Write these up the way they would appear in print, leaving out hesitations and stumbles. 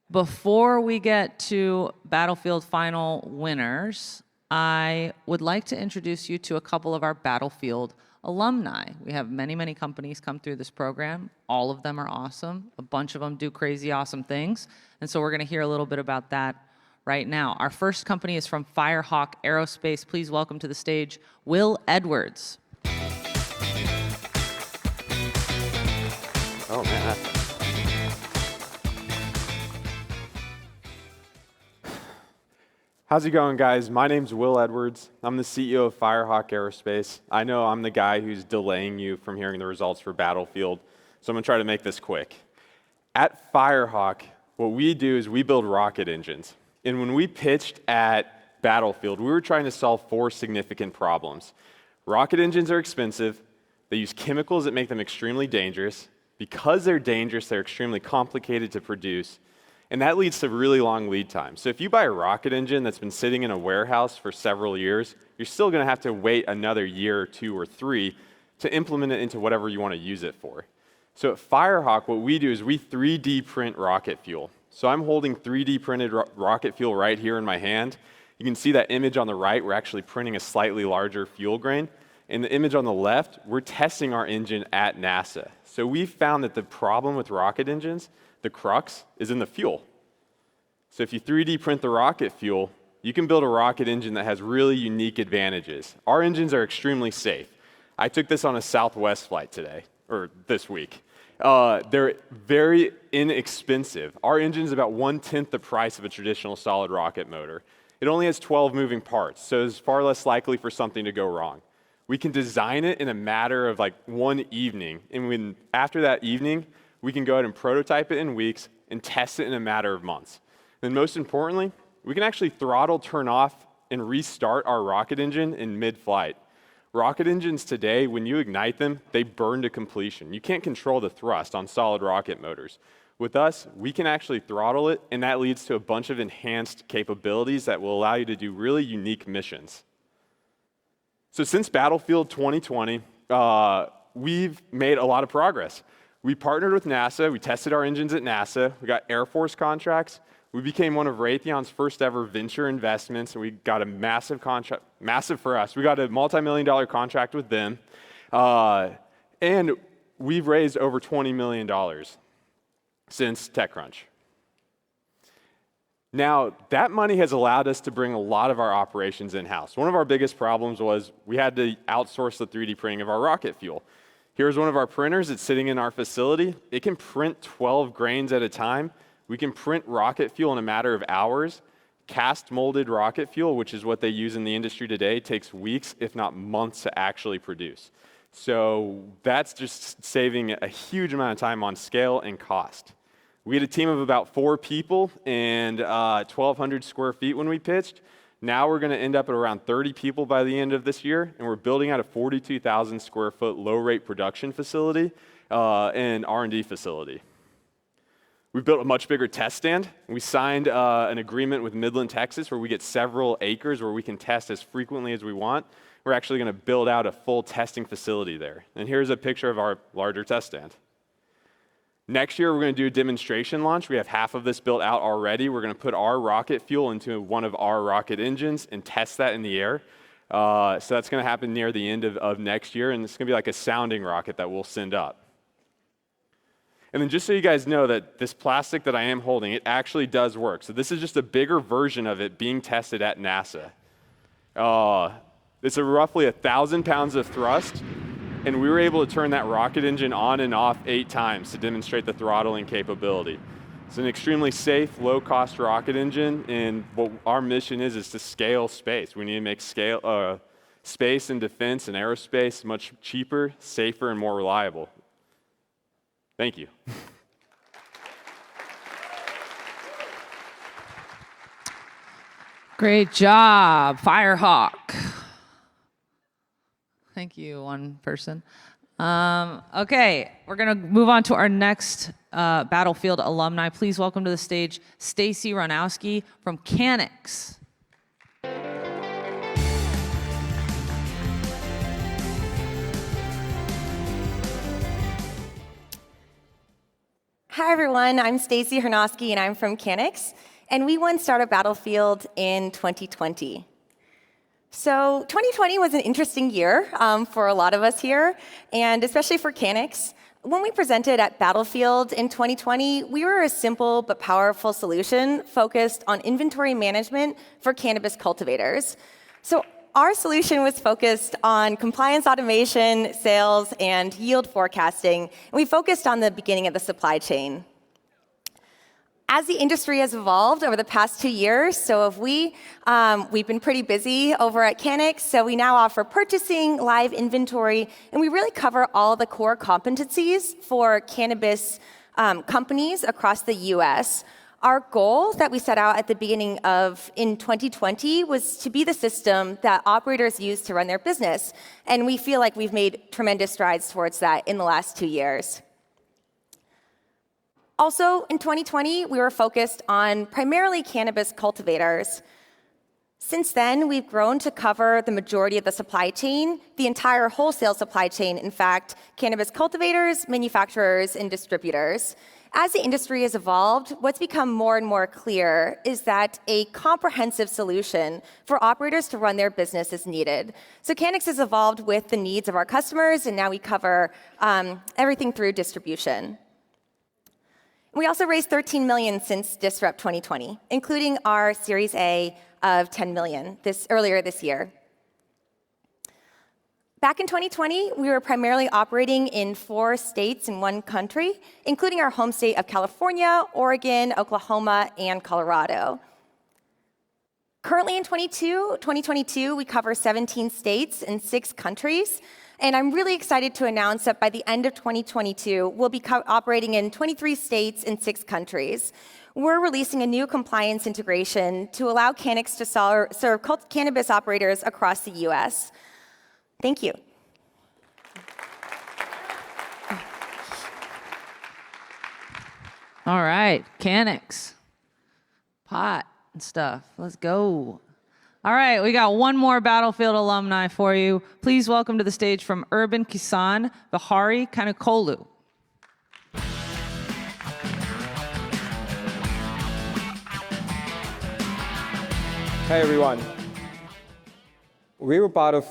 Before we get to Battlefield final winners, I would like to introduce you to a couple of our Battlefield alumni. We have many, many companies come through this program. All of them are awesome. A bunch of them do crazy awesome things. And so we're going to hear a little bit about that right now. Our first company is from Firehawk Aerospace. Please welcome to the stage Will Edwards. Oh, man. How's it going, guys? My name's Will Edwards. I'm the CEO of Firehawk Aerospace. I know I'm the guy who's delaying you from hearing the results for Battlefield, so I'm going to try to make this quick. At Firehawk, what we do is we build rocket engines. And when we pitched at Battlefield, we were trying to solve 4 significant problems. Rocket engines are expensive. They use chemicals that make them extremely dangerous. Because they're dangerous, they're extremely complicated to produce. And that leads to really long lead times. So if you buy a rocket engine that's been sitting in a warehouse for several years, you're still going to have to wait another year or 2 or 3 to implement it into whatever you want to use it for. So at Firehawk, what we do is we 3D print rocket fuel. So I'm holding 3D printed rocket fuel right here in my hand. You can see that image on the right, we're actually printing a slightly larger fuel grain. In the image on the left, we're testing our engine at NASA. So we found that the problem with rocket engines, the crux, is in the fuel. So if you 3D print the rocket fuel, you can build a rocket engine that has really unique advantages. Our engines are extremely safe. I took this on a Southwest flight today, or this week. They're very inexpensive. Our engine is about 1/10 the price of a traditional solid rocket motor. It only has 12 moving parts, so it's far less likely for something to go wrong. We can design it in a matter of like 1 evening, and after that evening, we can go ahead and prototype it in weeks and test it in a matter of months. And most importantly, we can actually throttle, turn off, and restart our rocket engine in mid-flight. Rocket engines today, when you ignite them, they burn to completion. You can't control the thrust on solid rocket motors. With us, we can actually throttle it, and that leads to a bunch of enhanced capabilities that will allow you to do really unique missions. So since Battlefield 2020, we've made a lot of progress. We partnered with NASA. We tested our engines at NASA. We got Air Force contracts. We became one of Raytheon's first ever venture investments, and we got a massive contract, massive for us. We got a multi-million-dollar contract with them, and we've raised over $20 million since TechCrunch. Now, that money has allowed us to bring a lot of our operations in-house. One of our biggest problems was we had to outsource the 3D printing of our rocket fuel. Here's one of our printers. It's sitting in our facility. It can print 12 grains at a time. We can print rocket fuel in a matter of hours. Cast molded rocket fuel, which is what they use in the industry today, takes weeks, if not months, to actually produce. So that's just saving a huge amount of time on scale and cost. We had a team of about 4 people and 1,200 square feet when we pitched. Now we're going to end up at around 30 people by the end of this year, and we're building out a 42,000 square foot low-rate production facility and R&D facility. We've built a much bigger test stand. We signed an agreement with Midland, Texas, where we get several acres where we can test as frequently as we want. We're actually going to build out a full testing facility there. And here's a picture of our larger test stand. Next year, we're going to do a demonstration launch. We have half of this built out already. We're going to put our rocket fuel into one of our rocket engines and test that in the air. So that's going to happen near the end of next year, and it's going to be like a sounding rocket that we'll send up. And then just so you guys know that this plastic that I am holding, it actually does work. So this is just a bigger version of it being tested at NASA. It's roughly 1,000 pounds of thrust, and we were able to turn that rocket engine on and off 8 times to demonstrate the throttling capability. It's an extremely safe, low-cost rocket engine, and what our mission is to scale space. We need to make space and defense and aerospace much cheaper, safer, and more reliable. Thank you. Great job, Firehawk. Thank you, one person. Okay, we're going to move on to our next Battlefield alumni. Please welcome to the stage Stacy Ronowski from Canix. Hi, everyone. I'm Stacy Hernosky, and I'm from Canix. And we won Startup Battlefield in 2020. So 2020 was an interesting year for a lot of us here, and especially for Canix. When we presented at Battlefield in 2020, we were a simple but powerful solution focused on inventory management for cannabis cultivators. So our solution was focused on compliance automation, sales, and yield forecasting, and we focused on the beginning of the supply chain. As the industry has evolved over the past 2 years, so we've been pretty busy over at Canix, so we now offer purchasing, live inventory, and we really cover all the core competencies for cannabis companies across the US. Our goal that we set out at the beginning of in 2020 was to be the system that operators use to run their business, and we feel like we've made tremendous strides towards that in the last 2 years. Also, in 2020, we were focused on primarily cannabis cultivators. Since then, we've grown to cover the majority of the supply chain, the entire wholesale supply chain, in fact, cannabis cultivators, manufacturers, and distributors. As the industry has evolved, what's become more and more clear is that a comprehensive solution for operators to run their business is needed. So Canix has evolved with the needs of our customers, and now we cover everything through distribution. We also raised $13 million since Disrupt 2020, including our Series A of $10 million earlier this year. Back in 2020, we were primarily operating in 4 states in 1 country, including our home state of California, Oregon, Oklahoma, and Colorado. Currently in 2022, we cover 17 states and 6 countries. And I'm really excited to announce that by the end of 2022, we'll be operating in 23 states and 6 countries. We're releasing a new compliance integration to allow Canix to serve cannabis operators across the US. Thank you. All right, Canix, pot and stuff. Let's go. All right, we got one more Battlefield alumni for you. Please welcome to the stage from UrbanKisaan, Vihari Kanukolu. Hi, everyone. We were part of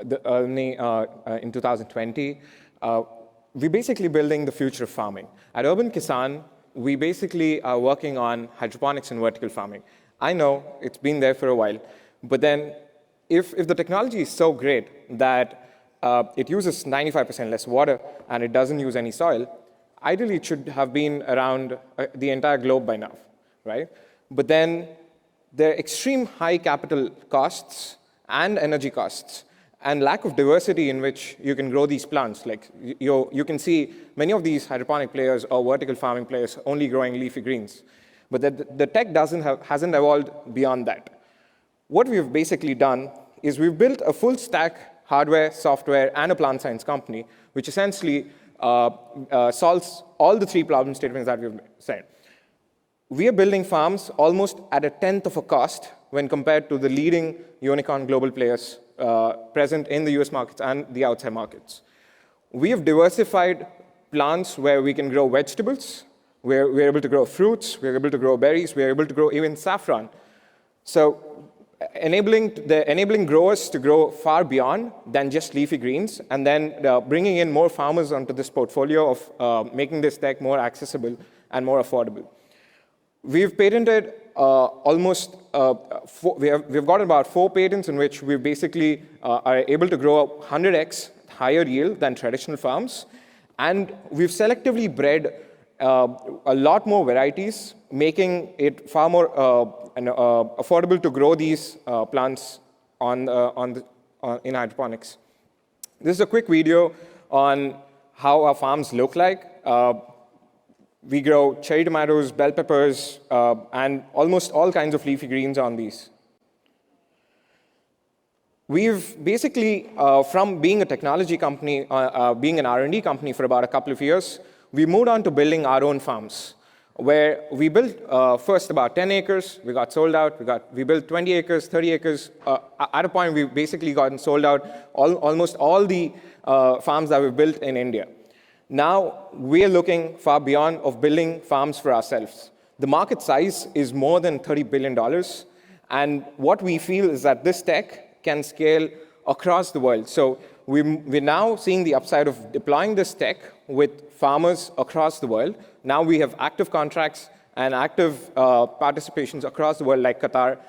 the Alumni in 2020. We're basically building the future of farming. At UrbanKisaan, we basically are working on hydroponics and vertical farming. I know it's been there for a while, but then if the technology is so great that it uses 95% less water and it doesn't use any soil, ideally it should have been around the entire globe by now, right? But then there are extreme high capital costs and energy costs and lack of diversity in which you can grow these plants. Like you can see many of these hydroponic players or vertical farming players only growing leafy greens. But the tech hasn't evolved beyond that. What we've basically done is we've built a full stack hardware, software, and a plant science company, which essentially solves all the 3 problem statements that we've said. We are building farms almost at a tenth of a cost when compared to the leading unicorn global players present in the US markets and the outside markets. We have diversified plants where we can grow vegetables. We're able to grow fruits, we're able to grow berries, we're able to grow even saffron. So enabling growers to grow far beyond than just leafy greens, and then bringing in more farmers onto this portfolio of making this tech more accessible and more affordable. We've patented we've got about 4 patents in which we basically are able to grow 100x higher yield than traditional farms, and we've selectively bred a lot more varieties, making it far more affordable to grow these plants in hydroponics. This is a quick video on how our farms look like. We grow cherry tomatoes, bell peppers, and almost all kinds of leafy greens on these. We've basically, from being a technology company, being an R&D company for about a couple of years, we moved on to building our own farms, where we built first about 10 acres. We got sold out. We built 20 acres, 30 acres. At a point, we've basically gotten sold out almost all the farms that we've built in India. Now, we are looking far beyond of building farms for ourselves. The market size is more than $30 billion. And what we feel is that this tech can scale across the world. So we're now seeing the upside of deploying this tech with farmers across the world. Now we have active contracts and active participations across the world, like Qatar,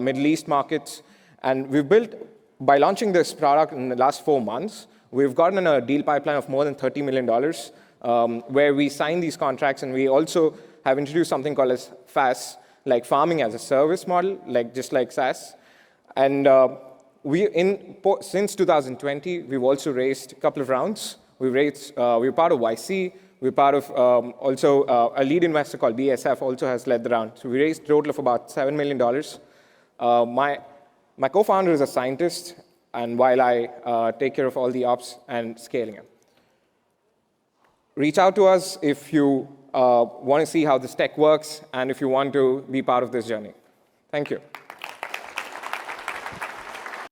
Middle East markets. And we've built, by launching this product in the last 4 months, we've gotten a deal pipeline of more than $30 million, where we sign these contracts, and we also have introduced something called as FaaS, like farming as a service model, just like SaaS. And since 2020, we've also raised a couple of rounds. We're part of YC. We're part of also a lead investor called BSF also has led the round. So we raised a total of about $7 million. My co-founder is a scientist, and while I take care of all the ops and scaling it. Reach out to us if you want to see how this tech works and if you want to be part of this journey. Thank you.